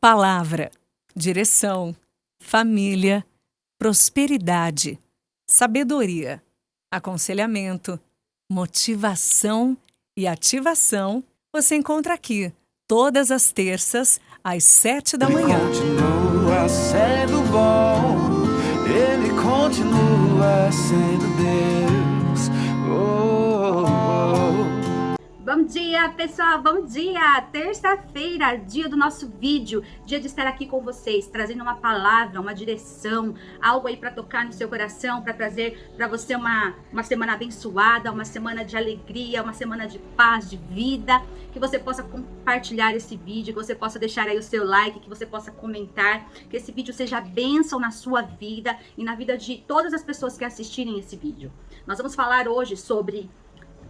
Palavra, direção, família, prosperidade, sabedoria, aconselhamento, motivação e ativação você encontra aqui, todas as terças, às 7 da manhã. Ele continua sendo bom, ele continua sendo Deus. Oh, oh. Bom dia, pessoal, bom dia! Terça-feira, dia do nosso vídeo, dia de estar aqui com vocês, trazendo uma palavra, uma direção, algo aí para tocar no seu coração, para trazer para você uma semana abençoada, uma semana de alegria, uma semana de paz, de vida, que você possa compartilhar esse vídeo, que você possa deixar aí o seu like, que você possa comentar, que esse vídeo seja bênção na sua vida e na vida de todas as pessoas que assistirem esse vídeo. Nós vamos falar hoje sobre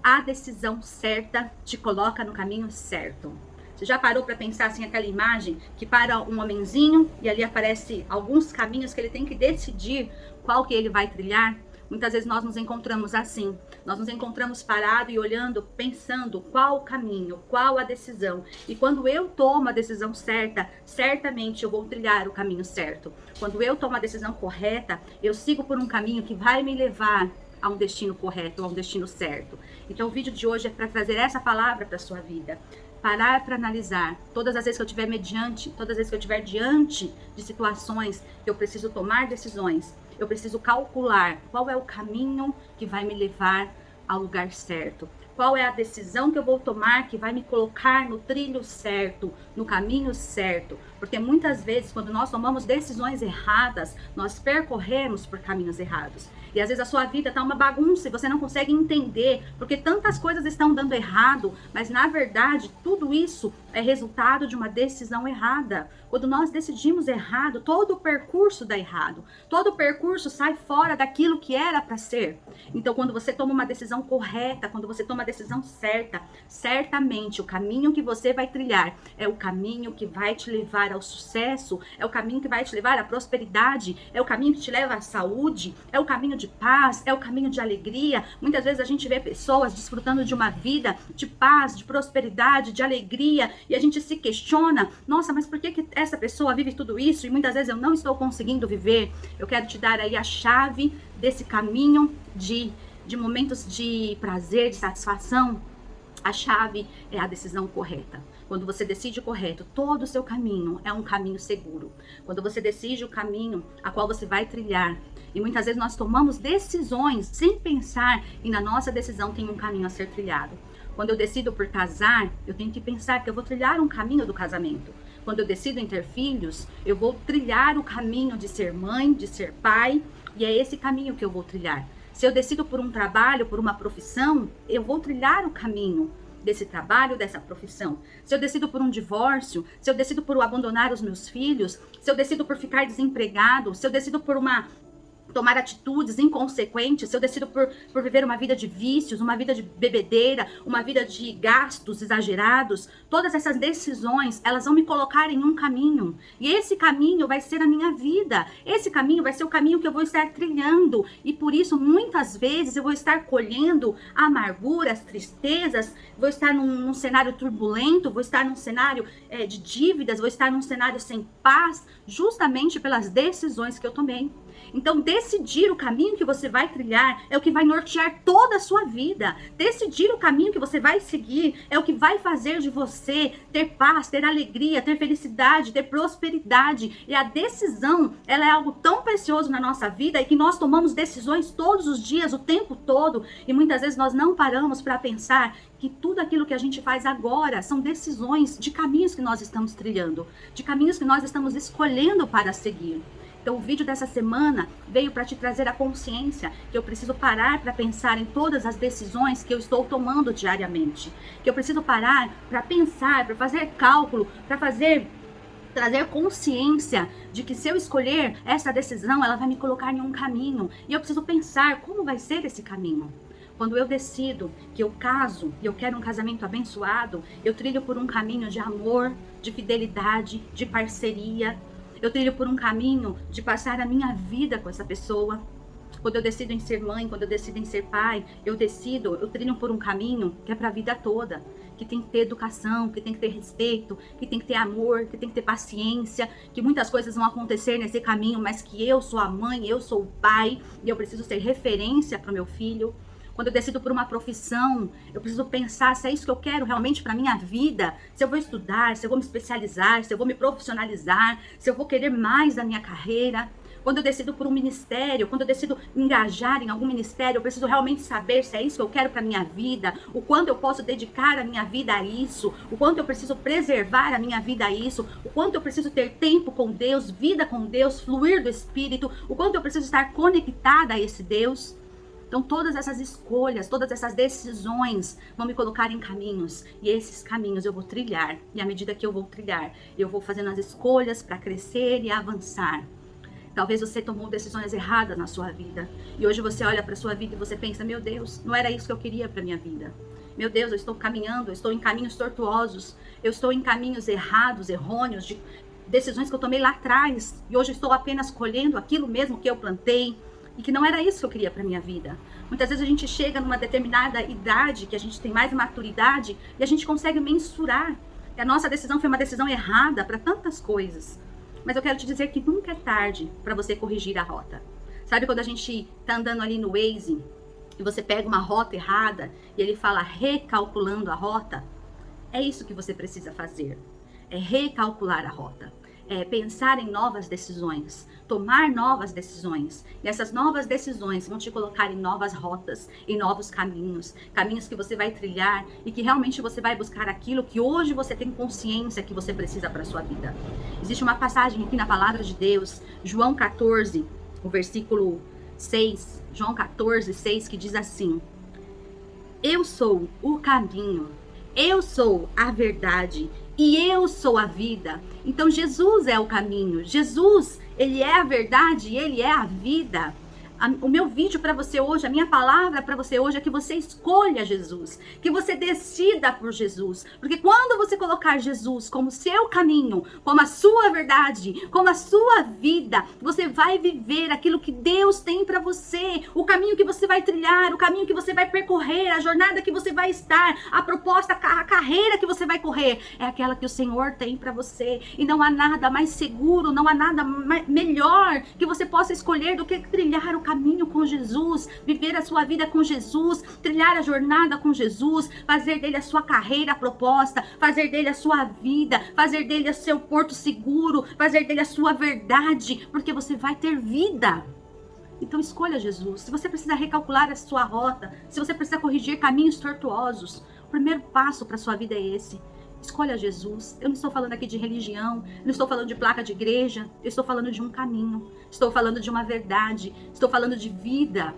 a decisão certa te coloca no caminho certo. Você já parou para pensar assim, aquela imagem que para um homenzinho e ali aparece alguns caminhos que ele tem que decidir qual que ele vai trilhar? Muitas vezes nós nos encontramos assim, nós nos encontramos parado e olhando, pensando qual o caminho, qual a decisão. E quando eu tomo a decisão certa, certamente eu vou trilhar o caminho certo. Quando eu tomo a decisão correta, eu sigo por um caminho que vai me levar a um destino correto, a um destino certo. Então o vídeo de hoje é para trazer essa palavra para a sua vida. Parar para analisar. Todas as vezes que eu estiver todas as vezes que eu estiver diante de situações que eu preciso tomar decisões, eu preciso calcular qual é o caminho que vai me levar ao lugar certo. Qual é a decisão que eu vou tomar que vai me colocar no trilho certo, no caminho certo? Porque muitas vezes, quando nós tomamos decisões erradas, nós percorremos por caminhos errados. E às vezes a sua vida está uma bagunça e você não consegue entender porque tantas coisas estão dando errado, mas na verdade tudo isso é resultado de uma decisão errada. Quando nós decidimos errado, todo o percurso dá errado. Todo o percurso sai fora daquilo que era para ser. Então quando você toma uma decisão correta, quando você toma a decisão certa, certamente o caminho que você vai trilhar é o caminho que vai te levar ao sucesso, é o caminho que vai te levar à prosperidade, é o caminho que te leva à saúde, é o caminho de paz, é o caminho de alegria. Muitas vezes a gente vê pessoas desfrutando de uma vida de paz, de prosperidade, de alegria, e a gente se questiona, nossa, mas por que essa pessoa vive tudo isso e muitas vezes eu não estou conseguindo viver? Eu quero te dar aí a chave desse caminho de momentos de prazer, de satisfação. A chave é a decisão correta. Quando você decide correto, todo o seu caminho é um caminho seguro. Quando você decide o caminho a qual você vai trilhar, e muitas vezes nós tomamos decisões sem pensar e na nossa decisão tem um caminho a ser trilhado. Quando eu decido por casar, eu tenho que pensar que eu vou trilhar um caminho do casamento. Quando eu decido em ter filhos, eu vou trilhar o caminho de ser mãe, de ser pai, e é esse caminho que eu vou trilhar. Se eu decido por um trabalho, por uma profissão, eu vou trilhar o caminho desse trabalho, dessa profissão. Se eu decido por um divórcio, se eu decido por abandonar os meus filhos, se eu decido por ficar desempregado, se eu decido por tomar atitudes inconsequentes, se eu decido por viver uma vida de vícios, uma vida de bebedeira, uma vida de gastos exagerados, todas essas decisões, elas vão me colocar em um caminho. E esse caminho vai ser a minha vida. Esse caminho vai ser o caminho que eu vou estar trilhando. E por isso, muitas vezes, eu vou estar colhendo amarguras, tristezas, vou estar num cenário turbulento, vou estar num cenário de dívidas, vou estar num cenário sem paz, justamente pelas decisões que eu tomei. Então, decidir o caminho que você vai trilhar é o que vai nortear toda a sua vida. Decidir o caminho que você vai seguir é o que vai fazer de você ter paz, ter alegria, ter felicidade, ter prosperidade. E a decisão, ela é algo tão precioso na nossa vida e que nós tomamos decisões todos os dias, o tempo todo. E muitas vezes nós não paramos para pensar que tudo aquilo que a gente faz agora são decisões de caminhos que nós estamos trilhando, de caminhos que nós estamos escolhendo para seguir. Então o vídeo dessa semana veio para te trazer a consciência que eu preciso parar para pensar em todas as decisões que eu estou tomando diariamente. Que eu preciso parar para pensar, para fazer cálculo, para trazer consciência de que se eu escolher essa decisão, ela vai me colocar em um caminho. E eu preciso pensar como vai ser esse caminho. Quando eu decido que eu caso e eu quero um casamento abençoado, eu trilho por um caminho de amor, de fidelidade, de parceria. Eu trilho por um caminho de passar a minha vida com essa pessoa. Quando eu decido em ser mãe, quando eu decido em ser pai, eu trilho por um caminho que é para a vida toda. Que tem que ter educação, que tem que ter respeito, que tem que ter amor, que tem que ter paciência, que muitas coisas vão acontecer nesse caminho, mas que eu sou a mãe, eu sou o pai, e eu preciso ser referência para o meu filho. Quando eu decido por uma profissão, eu preciso pensar se é isso que eu quero realmente para minha vida, se eu vou estudar, se eu vou me especializar, se eu vou me profissionalizar, se eu vou querer mais da minha carreira. Quando eu decido por um ministério, quando eu decido engajar em algum ministério, eu preciso realmente saber se é isso que eu quero para minha vida, o quanto eu posso dedicar a minha vida a isso, o quanto eu preciso preservar a minha vida a isso, o quanto eu preciso ter tempo com Deus, vida com Deus, fluir do Espírito, o quanto eu preciso estar conectada a esse Deus. Então todas essas escolhas, todas essas decisões vão me colocar em caminhos. E esses caminhos eu vou trilhar. E à medida que eu vou trilhar, eu vou fazendo as escolhas para crescer e avançar. Talvez você tomou decisões erradas na sua vida. E hoje você olha para a sua vida e você pensa, meu Deus, não era isso que eu queria para minha vida. Meu Deus, eu estou caminhando, eu estou em caminhos tortuosos. Eu estou em caminhos errados, errôneos, de decisões que eu tomei lá atrás. E hoje eu estou apenas colhendo aquilo mesmo que eu plantei. E que não era isso que eu queria para minha vida. Muitas vezes a gente chega numa determinada idade, que a gente tem mais maturidade, e a gente consegue mensurar que a nossa decisão foi uma decisão errada para tantas coisas. Mas eu quero te dizer que nunca é tarde para você corrigir a rota. Sabe quando a gente tá andando ali no Waze e você pega uma rota errada e ele fala recalculando a rota? É isso que você precisa fazer. É recalcular a rota. É pensar em novas decisões, tomar novas decisões. E essas novas decisões vão te colocar em novas rotas, em novos caminhos. Caminhos que você vai trilhar e que realmente você vai buscar aquilo que hoje você tem consciência que você precisa para a sua vida. Existe uma passagem aqui na palavra de Deus, João 14, o versículo 6, João 14, 6, que diz assim: Eu sou o caminho, eu sou a verdade e eu sou a vida. Então Jesus é o caminho, Jesus, ele é a verdade e ele é a vida. O meu vídeo para você hoje, a minha palavra para você hoje é que você escolha Jesus, que você decida por Jesus, porque quando você colocar Jesus como seu caminho, como a sua verdade, como a sua vida, você vai viver aquilo que Deus tem para você, o caminho que você vai trilhar, o caminho que você vai percorrer, a jornada que você vai estar, a proposta, a carreira que você vai correr, é aquela que o Senhor tem para você. E não há nada mais seguro, não há nada melhor que você possa escolher do que trilhar o caminho com Jesus, viver a sua vida com Jesus, trilhar a jornada com Jesus, fazer dele a sua carreira proposta, fazer dele a sua vida, fazer dele o seu porto seguro, fazer dele a sua verdade, porque você vai ter vida. Então escolha Jesus. Se você precisa recalcular a sua rota, se você precisa corrigir caminhos tortuosos, o primeiro passo para a sua vida é esse. Escolha Jesus. Eu não estou falando aqui de religião, não estou falando de placa de igreja, eu estou falando de um caminho, estou falando de uma verdade, estou falando de vida,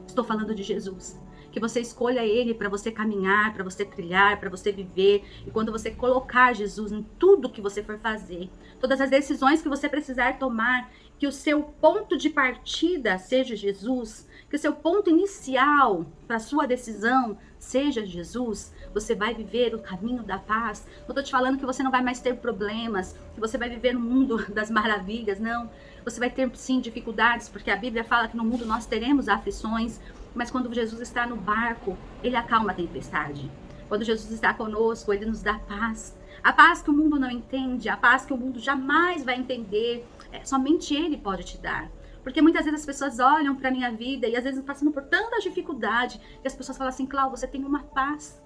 estou falando de Jesus. Que você escolha Ele para você caminhar, para você trilhar, para você viver. E quando você colocar Jesus em tudo que você for fazer, todas as decisões que você precisar tomar, que o seu ponto de partida seja Jesus, que o seu ponto inicial para a sua decisão seja Jesus, você vai viver o caminho da paz. Não estou te falando que você não vai mais ter problemas, que você vai viver no mundo das maravilhas, não. Você vai ter sim dificuldades, porque a Bíblia fala que no mundo nós teremos aflições, mas quando Jesus está no barco, Ele acalma a tempestade. Quando Jesus está conosco, Ele nos dá paz. A paz que o mundo não entende, a paz que o mundo jamais vai entender, somente Ele pode te dar. Porque muitas vezes as pessoas olham para a minha vida e às vezes passando por tanta dificuldade, que as pessoas falam assim, Cláudia, você tem uma paz.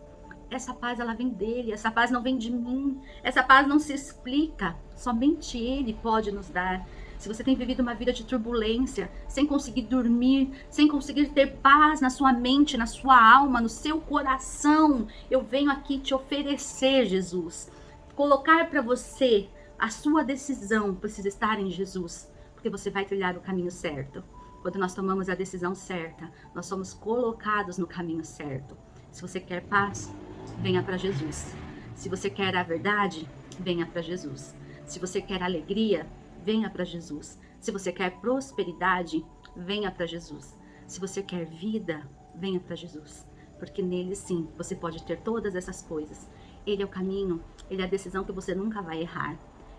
Essa paz ela vem dele, essa paz não vem de mim, essa paz não se explica, somente Ele pode nos dar. Se você tem vivido uma vida de turbulência, sem conseguir dormir, sem conseguir ter paz na sua mente, na sua alma, no seu coração, eu venho aqui te oferecer, Jesus. Colocar para você a sua decisão precisa estar em Jesus, porque você vai trilhar o caminho certo. Quando nós tomamos a decisão certa, nós somos colocados no caminho certo. Se você quer paz, venha para Jesus. Se você quer a verdade, venha para Jesus. Se você quer alegria, venha para Jesus. Se você quer prosperidade, venha para Jesus. Se você quer vida, venha para Jesus. Porque nele sim, você pode ter todas essas coisas. Ele é o caminho, ele é a decisão que você nunca vai errar.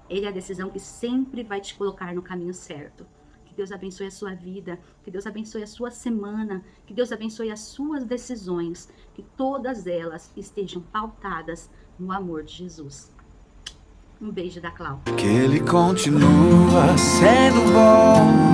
Ele é a decisão que sempre vai te colocar no caminho certo. Que Deus abençoe a sua vida, que Deus abençoe a sua semana, que Deus abençoe as suas decisões, que todas elas estejam pautadas no amor de Jesus. Um beijo da Clau. Que ele continua sendo bom.